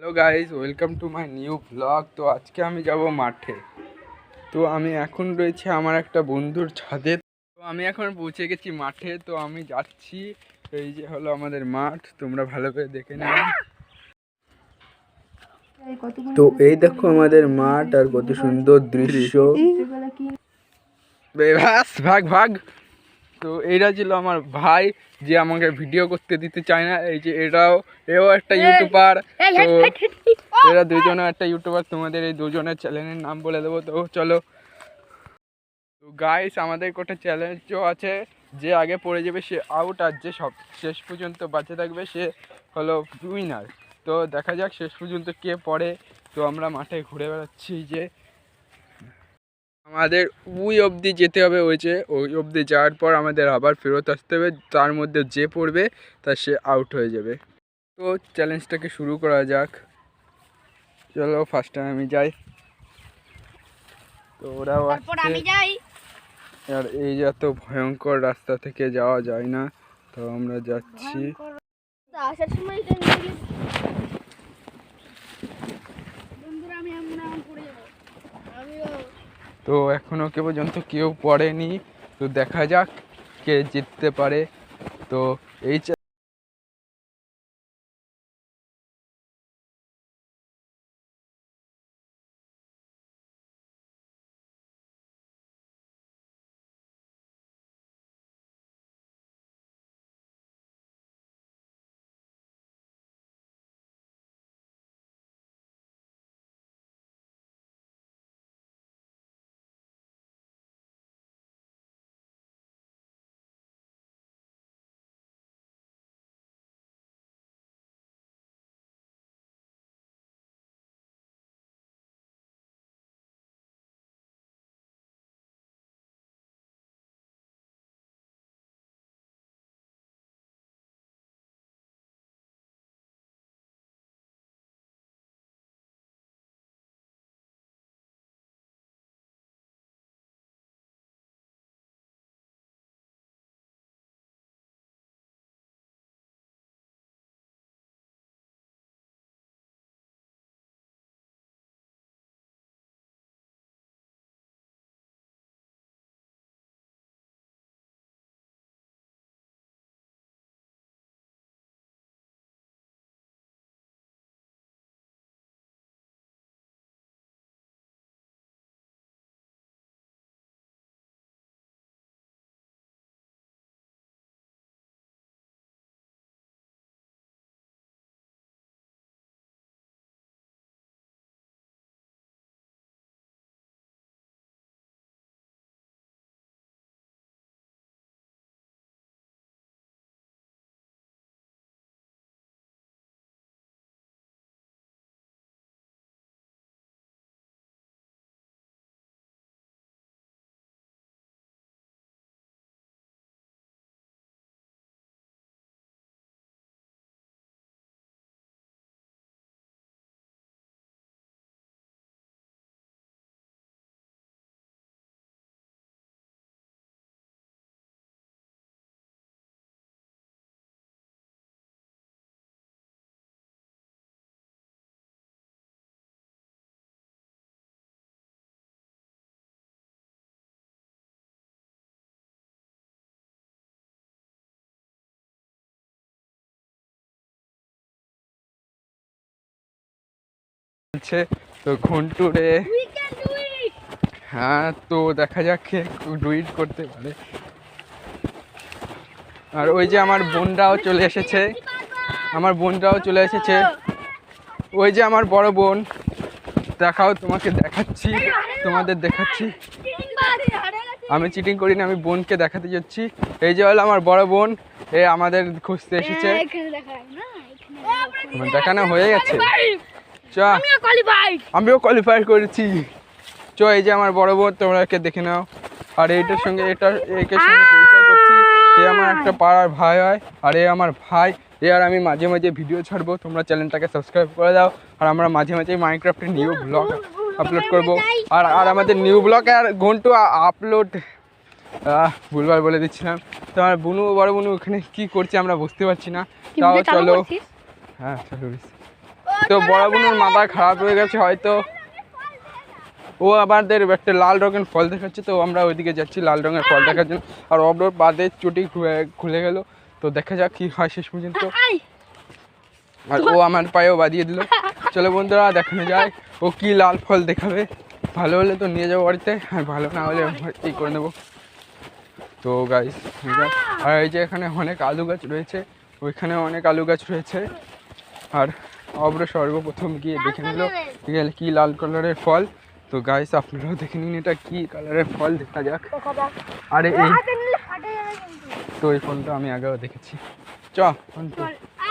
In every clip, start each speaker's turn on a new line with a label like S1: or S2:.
S1: Hello guys, welcome to my new blog. তো আজকে আমি যাব মাঠে। তো আমি এখন রয়েছে আমার একটা বন্ধুর ছাদে। তো আমি এখন পৌঁছে গেছি মাঠে। তো আমি যাচ্ছি, এই যে হলো আমাদের মাঠ, তোমরা ভালো করে দেখে নাও। তো এই দেখো আমাদের মাঠ, আর কত সুন্দর দৃশ্য। ভাগ ভাগ। তো এইটা ছিল আমার ভাই, যে আমাকে ভিডিও করতে দিতে চায় না। এই যে এও একটা ইউটিউবার। তো এরা দুজনে একটা ইউটিউবার। তোমাদের এই দুজনের চ্যানেলের নাম বলে দেবো। তো চলো। তো গাইস, আমাদের একটা চ্যালেঞ্জও আছে, যে আগে পড়ে যাবে সে আউট, আর যে সব শেষ পর্যন্ত বাঁচে থাকবে সে হলো উইনার। তো দেখা যাক শেষ পর্যন্ত কে পড়ে। তো আমরা মাঠে ঘুরে বেড়াচ্ছি, যে আমাদের ওই অবধি যেতে হবে। ওই অবধি যাওয়ার পর আমাদের আবার ফেরত আসতে হবে। তার মধ্যে যে পড়বে তার সে আউট হয়ে যাবে। তো চ্যালেঞ্জটাকে শুরু করা যাক। চলো, ফার্স্ট টাইম আমি যাই। তো ওরাও আসছে। আর এই যে এত ভয়ঙ্কর রাস্তা থেকে যাওয়া যায় না, তো আমরা যাচ্ছি। তো এখনো কে পর্যন্ত কেউ পড়েনি। তো দেখা যাক কে জিততে পারে। তো এই তো ঘন্টুরে, হ্যাঁ, তো দেখা যাক কে ডুইট করতে পারে। আর ওই যে আমার বোনরাও চলে এসেছে। ওই যে আমার বড় বোন, দেখাও, তোমাদের দেখাচ্ছি। আমি চিটিং করি না, আমি বোনকে দেখাতে যাচ্ছি। এই যে হলো আমার বড় বোন, এ আমাদের খুঁজতে এসেছে। দেখানো হয়ে গেছে। আমিও কোয়ালিফাই করেছি। এই যে আমার বড় বোন, তোমরা একে দেখে নাও। আর এইটার সঙ্গে একে সঙ্গে পরিচয় করছি। এ আমার একটা পাড়ার ভাই হয়, আর এ আমার ভাই। আর আমি মাঝে মাঝে ভিডিও ছাড়বো, তোমরা চ্যানেলটাকে সাবস্ক্রাইব করে দাও। আর আমরা মাঝে মাঝে মাইনক্রাফটের নিউ ব্লগ আপলোড করব। আর আমাদের নিউ ব্লগ আর ঘন্টু আপলোড, ভুলবার বলে দিচ্ছিলাম। তো আমার বড় বুনু ওখানে কি করছে আমরা বুঝতে পারছি না। তাও চলো, হ্যাঁ চলো। তো বড় বোনের মাথা খারাপ হয়ে গেছে হয়তো, ও আমাদের একটা লাল রঙের ফল দেখাচ্ছে, তো আমরা ওইদিকে যাচ্ছি লাল রঙের ফল দেখার জন্য। আর অব্রোর বাদের চুটি খুলে গেল, তো দেখা যাক কি হয় শেষ পর্যন্ত। আর ও আমার পায়েও বাঁধিয়ে দিল। চলো বন্ধুরা দেখানো যায় ও কি লাল ফল দেখাবে। ভালো হলে তো নিয়ে যাবো বাড়িতে, আর ভালো না হলে এই করে নেবো। তো গাইস, আর এই যে এখানে অনেক আলু গাছ রয়েছে, ওইখানে অনেক আলু গাছ রয়েছে। আর অব্র সর্বপ্রথম গিয়ে দেখে নিল কি লাল কালারের ফল। তো গাইস আপনারাও দেখে নিন এটা কি কালারের ফল, দেখা যাক। আরে এই তো এই ফলটা আমি আগেও দেখেছি। চ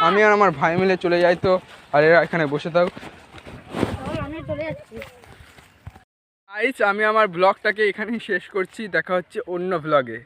S1: আমি আর আমার ভাই মিলে চলে যাই তো, আর এরা এখানে বসে থাক। গাইস আমি আমার ব্লগটাকে এখানেই শেষ করছি, দেখা হচ্ছে অন্য ব্লগে।